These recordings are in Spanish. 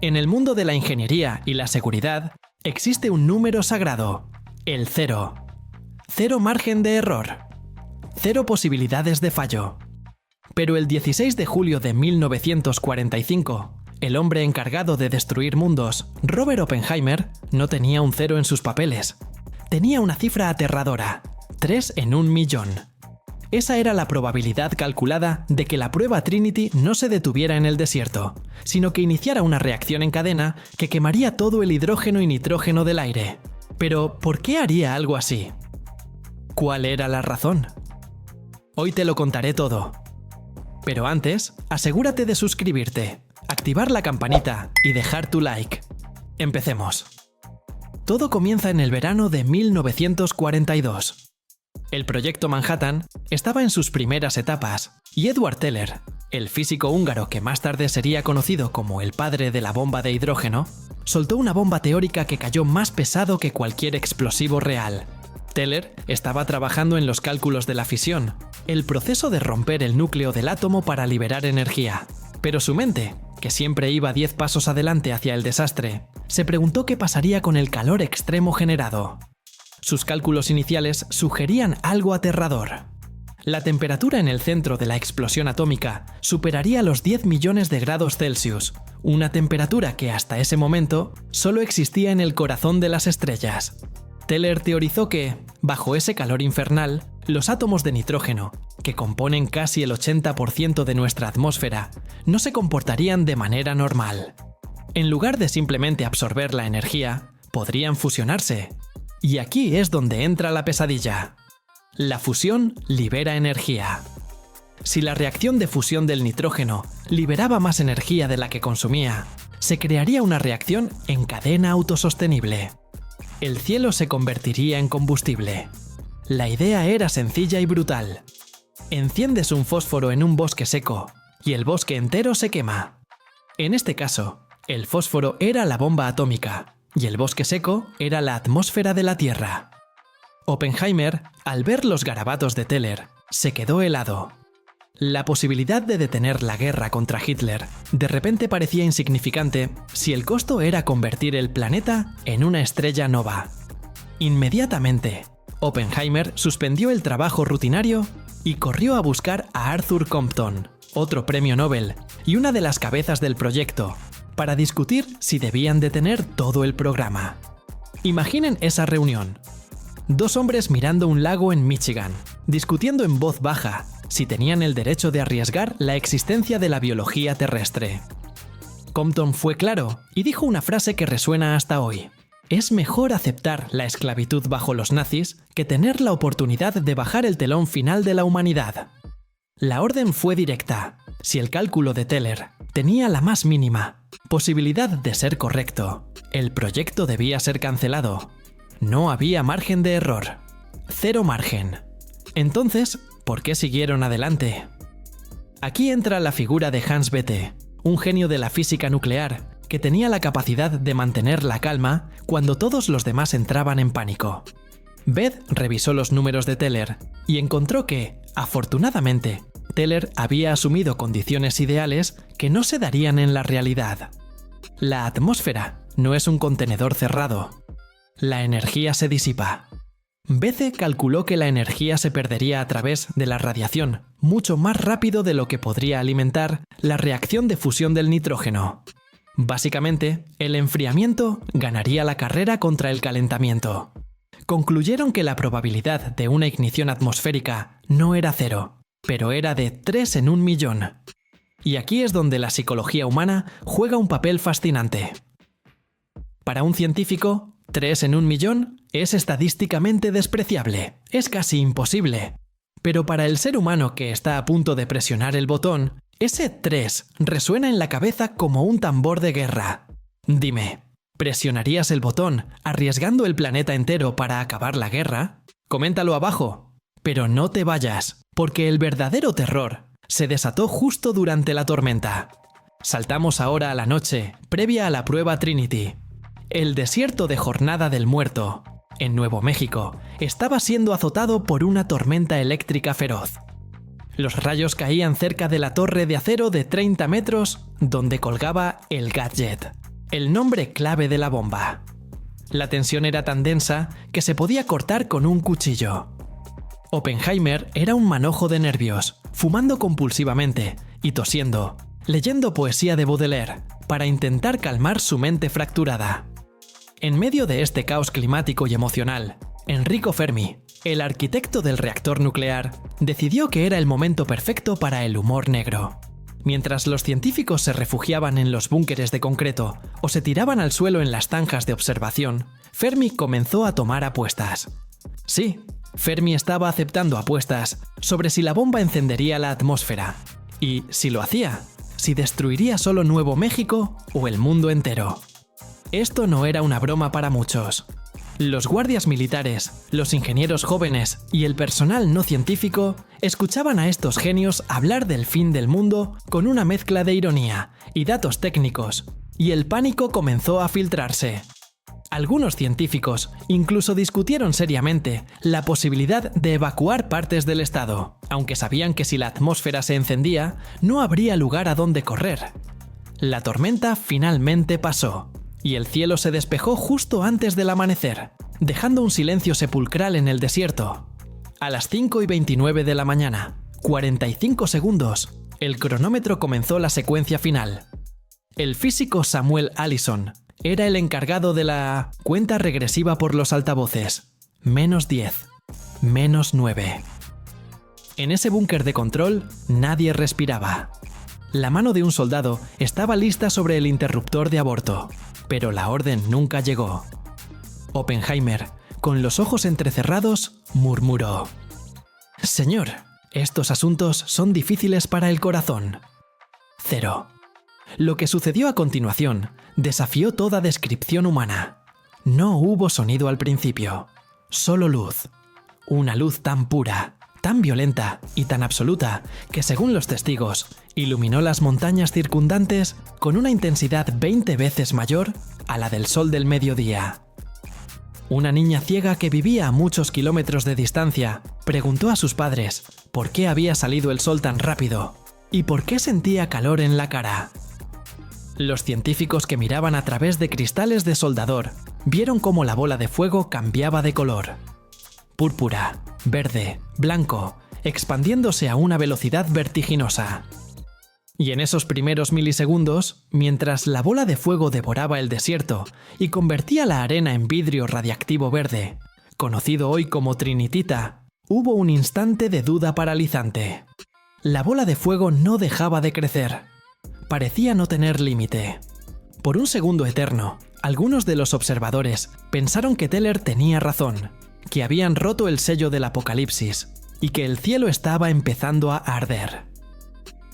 En el mundo de la ingeniería y la seguridad, existe un número sagrado, el 0. Cero margen de error. Cero posibilidades de fallo. Pero el 16 de julio de 1945, el hombre encargado de destruir mundos, Robert Oppenheimer, no tenía un 0 en sus papeles. Tenía una cifra aterradora, 3 en 1.000.000. Esa era la probabilidad calculada de que la prueba Trinity no se detuviera en el desierto, sino que iniciara una reacción en cadena que quemaría todo el hidrógeno y nitrógeno del aire. Pero, ¿por qué haría algo así? ¿Cuál era la razón? Hoy te lo contaré todo. Pero antes, asegúrate de suscribirte, activar la campanita y dejar tu like. Empecemos. Todo comienza en el verano de 1942. El proyecto Manhattan estaba en sus primeras etapas y Edward Teller, el físico húngaro que más tarde sería conocido como el padre de la bomba de hidrógeno, soltó una bomba teórica que cayó más pesado que cualquier explosivo real. Teller estaba trabajando en los cálculos de la fisión, el proceso de romper el núcleo del átomo para liberar energía. Pero su mente, que siempre iba 10 pasos adelante hacia el desastre, se preguntó qué pasaría con el calor extremo generado. Sus cálculos iniciales sugerían algo aterrador. La temperatura en el centro de la explosión atómica superaría los 10 millones de grados Celsius, una temperatura que hasta ese momento solo existía en el corazón de las estrellas. Teller teorizó que, bajo ese calor infernal, los átomos de nitrógeno, que componen casi el 80% de nuestra atmósfera, no se comportarían de manera normal. En lugar de simplemente absorber la energía, podrían fusionarse. Y aquí es donde entra la pesadilla. La fusión libera energía. Si la reacción de fusión del nitrógeno liberaba más energía de la que consumía, se crearía una reacción en cadena autosostenible. El cielo se convertiría en combustible. La idea era sencilla y brutal. Enciendes un fósforo en un bosque seco y el bosque entero se quema. En este caso, el fósforo era la bomba atómica y el bosque seco era la atmósfera de la Tierra. Oppenheimer, al ver los garabatos de Teller, se quedó helado. La posibilidad de detener la guerra contra Hitler de repente parecía insignificante si el costo era convertir el planeta en una estrella nova. Inmediatamente, Oppenheimer suspendió el trabajo rutinario y corrió a buscar a Arthur Compton, otro premio Nobel y una de las cabezas del proyecto, para discutir si debían detener todo el programa. Imaginen esa reunión. 2 hombres mirando un lago en Michigan, discutiendo en voz baja si tenían el derecho de arriesgar la existencia de la biología terrestre. Compton fue claro y dijo una frase que resuena hasta hoy. Es mejor aceptar la esclavitud bajo los nazis que tener la oportunidad de bajar el telón final de la humanidad. La orden fue directa. Si el cálculo de Teller tenía la más mínima posibilidad de ser correcto, el proyecto debía ser cancelado. No había margen de error. 0 margen. Entonces, ¿por qué siguieron adelante? Aquí entra la figura de Hans Bethe, un genio de la física nuclear que tenía la capacidad de mantener la calma cuando todos los demás entraban en pánico. Bethe revisó los números de Teller y encontró que, afortunadamente, Teller había asumido condiciones ideales que no se darían en la realidad. La atmósfera no es un contenedor cerrado. La energía se disipa. Bethe calculó que la energía se perdería a través de la radiación mucho más rápido de lo que podría alimentar la reacción de fusión del nitrógeno. Básicamente, el enfriamiento ganaría la carrera contra el calentamiento. Concluyeron que la probabilidad de una ignición atmosférica no era 0, pero era de 3 en 1.000.000. Y aquí es donde la psicología humana juega un papel fascinante. Para un científico, 3 en 1.000.000 es estadísticamente despreciable, es casi imposible. Pero para el ser humano que está a punto de presionar el botón, ese 3 resuena en la cabeza como un tambor de guerra. Dime, ¿presionarías el botón arriesgando el planeta entero para acabar la guerra? Coméntalo abajo. Pero no te vayas, porque el verdadero terror se desató justo durante la tormenta. Saltamos ahora a la noche, previa a la prueba Trinity. El desierto de Jornada del Muerto, en Nuevo México, estaba siendo azotado por una tormenta eléctrica feroz. Los rayos caían cerca de la torre de acero de 30 metros donde colgaba el Gadget, el nombre clave de la bomba. La tensión era tan densa que se podía cortar con un cuchillo. Oppenheimer era un manojo de nervios, fumando compulsivamente y tosiendo, leyendo poesía de Baudelaire para intentar calmar su mente fracturada. En medio de este caos climático y emocional, Enrico Fermi, el arquitecto del reactor nuclear, decidió que era el momento perfecto para el humor negro. Mientras los científicos se refugiaban en los búnkeres de concreto o se tiraban al suelo en las zanjas de observación, Fermi comenzó a tomar apuestas. Sí, Fermi estaba aceptando apuestas sobre si la bomba encendería la atmósfera y, si lo hacía, si destruiría solo Nuevo México o el mundo entero. Esto no era una broma para muchos. Los guardias militares, los ingenieros jóvenes y el personal no científico escuchaban a estos genios hablar del fin del mundo con una mezcla de ironía y datos técnicos, y el pánico comenzó a filtrarse. Algunos científicos incluso discutieron seriamente la posibilidad de evacuar partes del estado, aunque sabían que si la atmósfera se encendía, no habría lugar a donde correr. La tormenta finalmente pasó, y el cielo se despejó justo antes del amanecer, dejando un silencio sepulcral en el desierto. A las 5:29 de la mañana, 45 segundos, el cronómetro comenzó la secuencia final. El físico Samuel Allison era el encargado de la cuenta regresiva por los altavoces. -10, -9. En ese búnker de control, nadie respiraba. La mano de un soldado estaba lista sobre el interruptor de aborto, pero la orden nunca llegó. Oppenheimer, con los ojos entrecerrados, murmuró: «Señor, estos asuntos son difíciles para el corazón». 0. Lo que sucedió a continuación desafió toda descripción humana. No hubo sonido al principio, solo luz. Una luz tan pura, tan violenta y tan absoluta que, según los testigos, iluminó las montañas circundantes con una intensidad 20 veces mayor a la del sol del mediodía. Una niña ciega que vivía a muchos kilómetros de distancia preguntó a sus padres por qué había salido el sol tan rápido y por qué sentía calor en la cara. Los científicos que miraban a través de cristales de soldador vieron cómo la bola de fuego cambiaba de color. Púrpura, verde, blanco, expandiéndose a una velocidad vertiginosa. Y en esos primeros milisegundos, mientras la bola de fuego devoraba el desierto y convertía la arena en vidrio radiactivo verde, conocido hoy como trinitita, hubo un instante de duda paralizante. La bola de fuego no dejaba de crecer. Parecía no tener límite. Por un segundo eterno, algunos de los observadores pensaron que Teller tenía razón, que habían roto el sello del apocalipsis y que el cielo estaba empezando a arder.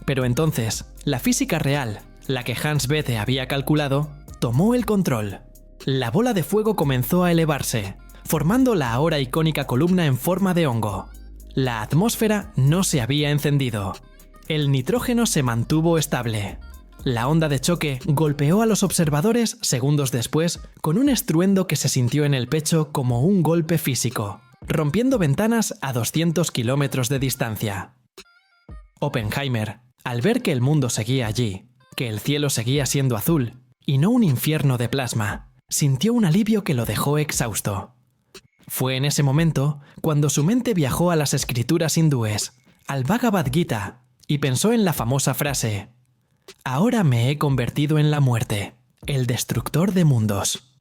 Pero entonces, la física real, la que Hans Bethe había calculado, tomó el control. La bola de fuego comenzó a elevarse, formando la ahora icónica columna en forma de hongo. La atmósfera no se había encendido. El nitrógeno se mantuvo estable. La onda de choque golpeó a los observadores segundos después con un estruendo que se sintió en el pecho como un golpe físico, rompiendo ventanas a 200 kilómetros de distancia. Oppenheimer, al ver que el mundo seguía allí, que el cielo seguía siendo azul y no un infierno de plasma, sintió un alivio que lo dejó exhausto. Fue en ese momento cuando su mente viajó a las escrituras hindúes, al Bhagavad Gita, y pensó en la famosa frase: «Ahora me he convertido en la muerte, el destructor de mundos».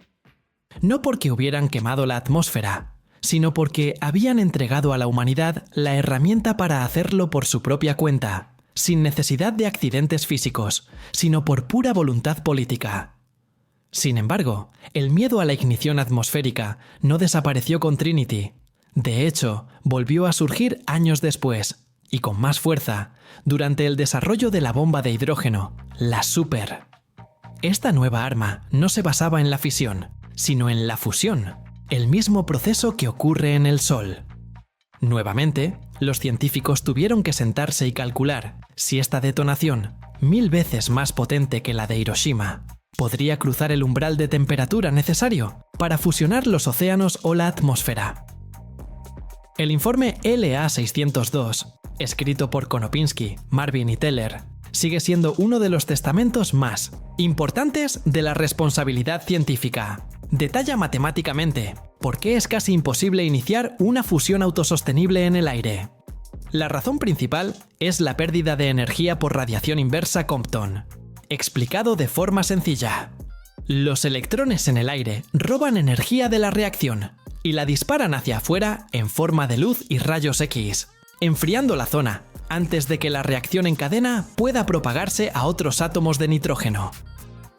No porque hubieran quemado la atmósfera, sino porque habían entregado a la humanidad la herramienta para hacerlo por su propia cuenta, sin necesidad de accidentes físicos, sino por pura voluntad política. Sin embargo, el miedo a la ignición atmosférica no desapareció con Trinity. De hecho, volvió a surgir años después, y con más fuerza, durante el desarrollo de la bomba de hidrógeno, la Super. Esta nueva arma no se basaba en la fisión, sino en la fusión, el mismo proceso que ocurre en el Sol. Nuevamente, los científicos tuvieron que sentarse y calcular si esta detonación, 1000 veces más potente que la de Hiroshima, podría cruzar el umbral de temperatura necesario para fusionar los océanos o la atmósfera. El informe LA-602, escrito por Konopinski, Marvin y Teller, sigue siendo uno de los testamentos más importantes de la responsabilidad científica. Detalla matemáticamente por qué es casi imposible iniciar una fusión autosostenible en el aire. La razón principal es la pérdida de energía por radiación inversa Compton. Explicado de forma sencilla. Los electrones en el aire roban energía de la reacción y la disparan hacia afuera en forma de luz y rayos X, enfriando la zona antes de que la reacción en cadena pueda propagarse a otros átomos de nitrógeno.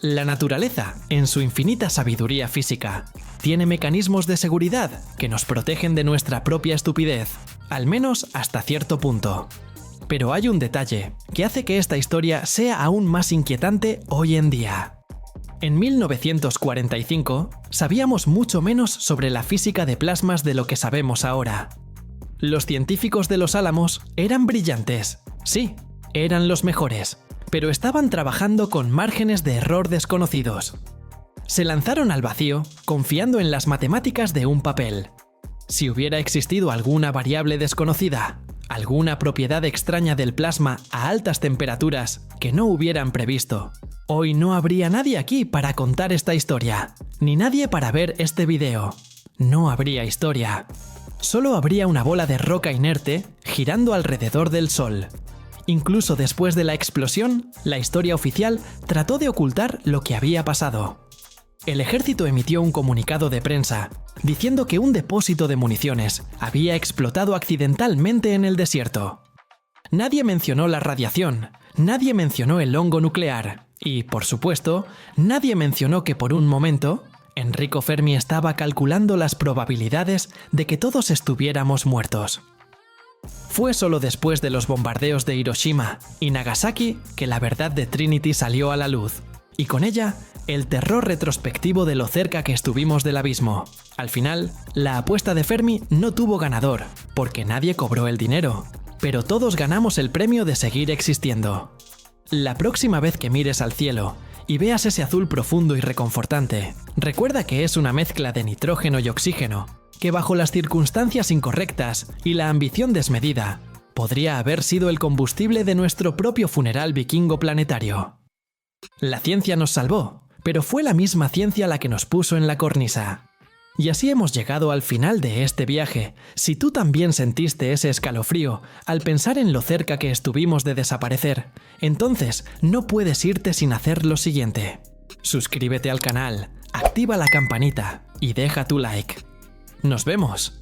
La naturaleza, en su infinita sabiduría física, tiene mecanismos de seguridad que nos protegen de nuestra propia estupidez, al menos hasta cierto punto. Pero hay un detalle que hace que esta historia sea aún más inquietante hoy en día. En 1945 sabíamos mucho menos sobre la física de plasmas de lo que sabemos ahora. Los científicos de Los Álamos eran brillantes, sí, eran los mejores, pero estaban trabajando con márgenes de error desconocidos. Se lanzaron al vacío confiando en las matemáticas de un papel. Si hubiera existido alguna variable desconocida, alguna propiedad extraña del plasma a altas temperaturas que no hubieran previsto, hoy no habría nadie aquí para contar esta historia, ni nadie para ver este video. No habría historia. Solo habría una bola de roca inerte girando alrededor del Sol. Incluso después de la explosión, la historia oficial trató de ocultar lo que había pasado. El ejército emitió un comunicado de prensa diciendo que un depósito de municiones había explotado accidentalmente en el desierto. Nadie mencionó la radiación, nadie mencionó el hongo nuclear y, por supuesto, nadie mencionó que por un momento Enrico Fermi estaba calculando las probabilidades de que todos estuviéramos muertos. Fue solo después de los bombardeos de Hiroshima y Nagasaki que la verdad de Trinity salió a la luz, y con ella, el terror retrospectivo de lo cerca que estuvimos del abismo. Al final, la apuesta de Fermi no tuvo ganador, porque nadie cobró el dinero, pero todos ganamos el premio de seguir existiendo. La próxima vez que mires al cielo y veas ese azul profundo y reconfortante, recuerda que es una mezcla de nitrógeno y oxígeno, que bajo las circunstancias incorrectas y la ambición desmedida, podría haber sido el combustible de nuestro propio funeral vikingo planetario. La ciencia nos salvó, pero fue la misma ciencia la que nos puso en la cornisa. Y así hemos llegado al final de este viaje. Si tú también sentiste ese escalofrío al pensar en lo cerca que estuvimos de desaparecer, entonces no puedes irte sin hacer lo siguiente. Suscríbete al canal, activa la campanita y deja tu like. ¡Nos vemos!